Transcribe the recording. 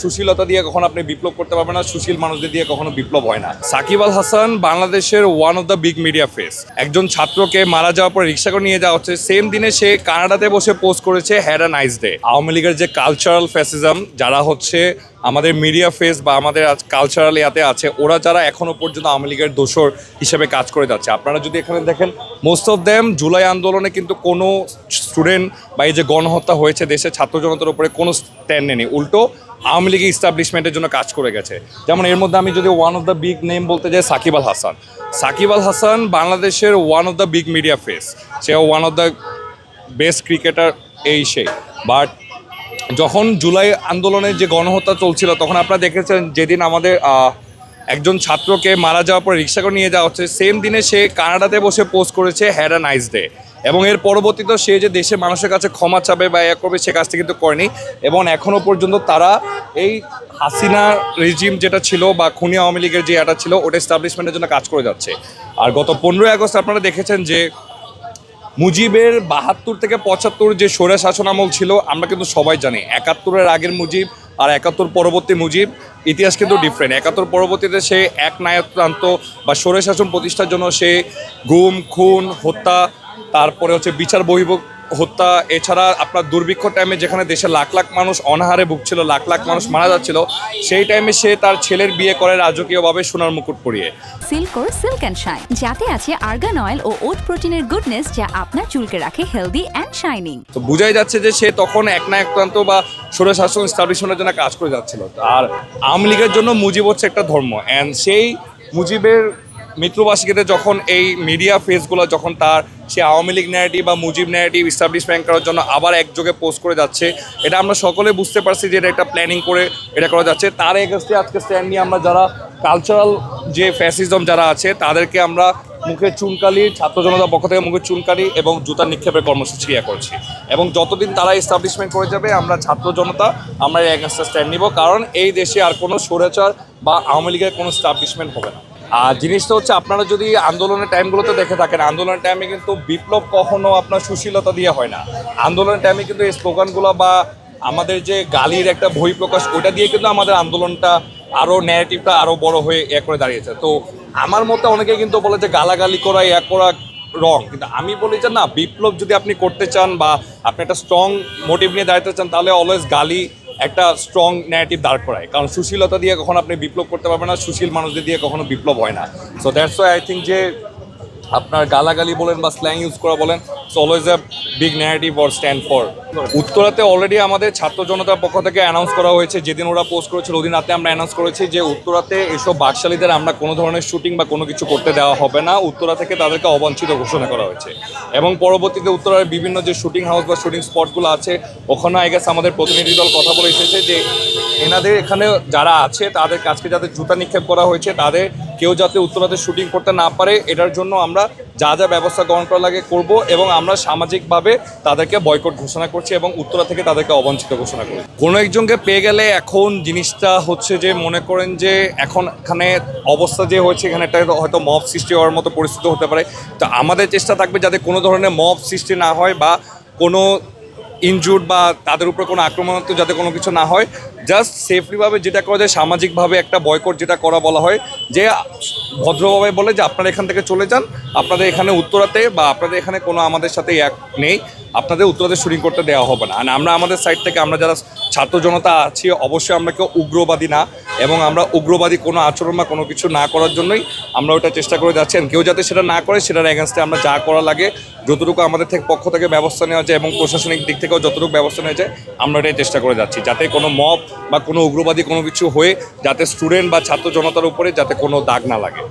সুশীলতা দিয়ে কখনো আপনি বিপ্লব করতে পারবেন না, সুশীল মানুষদের দিয়ে কখনো বিপ্লব হয় না। সাকিব আল হাসান বাংলাদেশের one of the big media face. একজন ছাত্রকে মারা যাওয়ার পর রিক্সা করে নিয়ে যাওয়া হচ্ছে, সেম দিনে সে কানাডাতে বসে পোস্ট করেছে had a nice day. Awami লীগের যে কালচারাল ফ্যাসিজম, যারা হচ্ছে আমাদের মিডিয়া ফেস বা আমাদের কালচারাল ইয়াতে আছে, ওরা যারা এখনো পর্যন্ত আওয়ামী লীগের দোসর হিসেবে কাজ করে যাচ্ছে। আপনারা যদি এখানে দেখেন, মোস্ট অফ দ্যাম জুলাই আন্দোলনে কিন্তু কোনো স্টুডেন্ট বা এই যে গণহত্যা হয়েছে দেশের ছাত্র জনতার উপরে কোনো স্ট্যান্ড নেই, উল্টো আওয়ামী লীগের ইস্টাবলিশমেন্টের জন্য কাজ করে গেছে। যেমন এর মধ্যে আমি যদি one of the big name বলতে যাই, সাকিব আল হাসান। সাকিব আল হাসান বাংলাদেশের one of the big media face, say one of the best cricketer এই সে। বাট যখন জুলাই আন্দোলনের যে গণহত্যা চলছিল, তখন আপনারা দেখেছেন যেদিন আমাদের একজন ছাত্রকে মারা যাওয়ার পর রিক্সা করে নিয়ে যাওয়া হচ্ছে, সেম দিনে সে কানাডাতে বসে পোস্ট করেছে হ্যাড আ নাইস ডে। এবং এর পরবর্তীতে সে যে দেশের মানুষের কাছে ক্ষমা চাবে বা এক করবে, সে কাজটা কিন্তু করেনি। এবং এখনও পর্যন্ত তারা এই হাসিনা রেজিম যেটা ছিল বা খুনি আওয়ামী লীগের যে এটা ছিল, ওটা এস্টাবলিশমেন্টের জন্য কাজ করে যাচ্ছে। আর গত 15ই আগস্ট আপনারা দেখেছেন যে মুজিবের 72 থেকে 75 যে স্বৈর শাসন আমল ছিল, আমরা কিন্তু সবাই জানি 71-এর আগের মুজিব আর 71 পরবর্তী মুজিব ইতিহাস কিন্তু ডিফারেন্ট। 71 পরবর্তীতে সে এক নায়কতন্ত্র বা স্বৈর শাসন প্রতিষ্ঠার জন্য সে গুম, খুন, হত্যা, তারপরে হচ্ছে বিচার বহির্ভূত হত্যা, এছাড়া আপনার দুর্ভিক্ষ টাইমে যেখানে দেশে লাখ লাখ মানুষ অনাহারে ভুগছিল, লাখ লাখ মানুষ মারা যাচ্ছিল, সেই টাইমে সে তার ছেলের বিয়ে করে রাজকীয়ভাবে সোনার মুকুট পরিয়ে। সিল্কোর সিল্ক অ্যান্ড শাইন, যাতে আছে আর্গান অয়েল ও ওট প্রোটিনের গুডনেস, যা আপনার চুলকে রাখে হেলদি অ্যান্ড শাইনিং। তো বোঝাই যাচ্ছে যে সে তখন এক নায়কতন্ত্র বা স্বৈর শাসন এস্টাবলিশমেন্টের জন্য কাজ করে যাচ্ছিল। আর আওয়ামী লীগের জন্য মুজিব হচ্ছে একটা ধর্ম, অ্যান্ড সেই মুজিবের মৃত্যুবার্ষিকীতে যখন এই মিডিয়া ফেসগুলো যখন তার সে আওয়ামী লীগ ন্যারেটিভ বা মুজিব ন্যারেটিভ ইস্টাবলিশমেন্ট করার জন্য আবার একযোগে পোস্ট করে যাচ্ছে, এটা আমরা সকলে বুঝতে পারছি যে এটা একটা প্ল্যানিং করে এটা করা যাচ্ছে। তার এগেইনস্টে আজকে স্ট্যান্ড নিয়ে আমরা যারা কালচারাল যে ফ্যাসিজম যারা আছে, তাদেরকে আমরা মুখে চুনকালি, ছাত্র জনতার পক্ষ থেকে মুখে চুনকালি এবং জুতা নিক্ষেপের কর্মসূচি করছি। এবং যতদিন তারা এস্টাবলিশমেন্ট করে যাবে, আমরা ছাত্র জনতা আমরা এই এগেইনস্টে স্ট্যান্ড নিব, কারণ এই দেশে আর কোনো স্বৈরাচার বা আওয়ামী লীগের কোনো এস্টাবলিশমেন্ট হবে না। আর জিনিসটা হচ্ছে, আপনারা যদি আন্দোলনের টাইমগুলোতে দেখে থাকেন, আন্দোলনের টাইমে কিন্তু বিপ্লব কখনো আপনার সুশীলতা দিয়ে হয় না। আন্দোলনের টাইমে কিন্তু এই স্লোগানগুলো বা আমাদের যে গালির একটা বহিঃপ্রকাশ, ওইটা দিয়ে কিন্তু আমাদের আন্দোলনটা আরও ন্যারেটিভটা আরও বড় হয়ে করে দাঁড়িয়েছে। তো আমার মতে অনেকে কিন্তু বলে যে গালাগালি করা করা রং, কিন্তু আমি বলি যে না, বিপ্লব যদি আপনি করতে চান বা আপনি একটা স্ট্রং মোটিভ নিয়ে দাঁড়াতে চান, তাহলে অলওয়েজ গালি একটা স্ট্রং ন্যারেটিভ দাঁড় করায়, কারণ সুশীলতা দিয়ে কখনো আপনি বিপ্লব করতে পারবেন না, সুশীল মানুষদের দিয়ে কখনো বিপ্লব হয় না। So that's why I think যে আপনার গালাগালি বলেন বা স্ল্যাং ইউজ করা বলেন, so always a big narrative or stand for. উত্তরাতে অলরেডি আমাদের ছাত্র জনতার পক্ষ থেকে অ্যানাউন্স করা হয়েছে, যেদিন ওরা পোস্ট করেছিল ওদিন রাতে আমরা অ্যানাউন্স করেছি যে উত্তরাতে এসব বাকশালীদের আমরা কোনো ধরনের শুটিং বা কোনো কিছু করতে দেওয়া হবে না। উত্তরা থেকে তাদেরকে অবাঞ্ছিত ঘোষণা করা হয়েছে। এবং পরবর্তীতে উত্তরার বিভিন্ন যে শুটিং হাউস বা শুটিং স্পটগুলো আছে, ওখানে আই গেস আমাদের প্রতিনিধি দল কথা বলে এসেছে যে এনাদের এখানে যারা আছে তাদের কাছকে যাতে জুতা নিক্ষেপ করা হয়েছে, তাদের কেউ যাতে উত্তরাতে শুটিং করতে না পারে, এটার জন্য আমরা যা যা ব্যবস্থা গ্রহণ করা লাগে করব। এবং আমরা সামাজিকভাবে তাদেরকে বয়কট ঘোষণা করছি এবং উত্তরা থেকে তাদেরকে অবাঞ্ছিত ঘোষণা করি। কোনো একজনকে পেয়ে গেলে এখন জিনিসটা হচ্ছে যে, মনে করেন যে এখন এখানে অবস্থা যে হয়েছে, এখানে একটা হয়তো মব সৃষ্টি হওয়ার মতো পরিস্থিতি হতে পারে। তো আমাদের চেষ্টা থাকবে যাতে কোনো ধরনের মব সৃষ্টি না হয় বা কোনো ইনজুর্ড বা তাদের উপরে কোনো আক্রমণাত্মক যাতে কোনো কিছু না হয়। জাস্ট সেফলিভাবে যেটা করা যায়, সামাজিকভাবে একটা বয়কট যেটা করা বলা হয়, যে ভদ্রভাবে বলে যে আপনারা এখান থেকে চলে যান, আপনাদের এখানে উত্তরাতে বা আপনাদের এখানে কোনো আমাদের সাথে এক নেই, আপনাদের উত্তরাতে শুটিং করতে দেওয়া হবে না। আর আমরা আমাদের সাইড থেকে আমরা যারা ছাত্র জনতা আছি, অবশ্যই আমরা কেউ উগ্রবাদী না, এবং আমরা উগ্রবাদী কোনো আচরণ বা কোনো কিছু না করার জন্যই আমরা ওটা চেষ্টা করে যাচ্ছি। কেউ যাতে সেটা না করে, সেটার এগেনস্টে আমরা যা করা লাগে, যতটুকু আমাদের থেকে পক্ষ থেকে ব্যবস্থা নেওয়া যায় এবং প্রশাসনিক দিক থেকেও যতটুকু ব্যবস্থা নেওয়া যায়, আমরা এটাই চেষ্টা করে যাচ্ছি, যাতে কোনো মব বা কোনো উগ্রবাদী কোনো কিছু হয়ে যাতে স্টুডেন্ট বা ছাত্র জনতার উপরে যাতে কোনো দাগ না লাগে।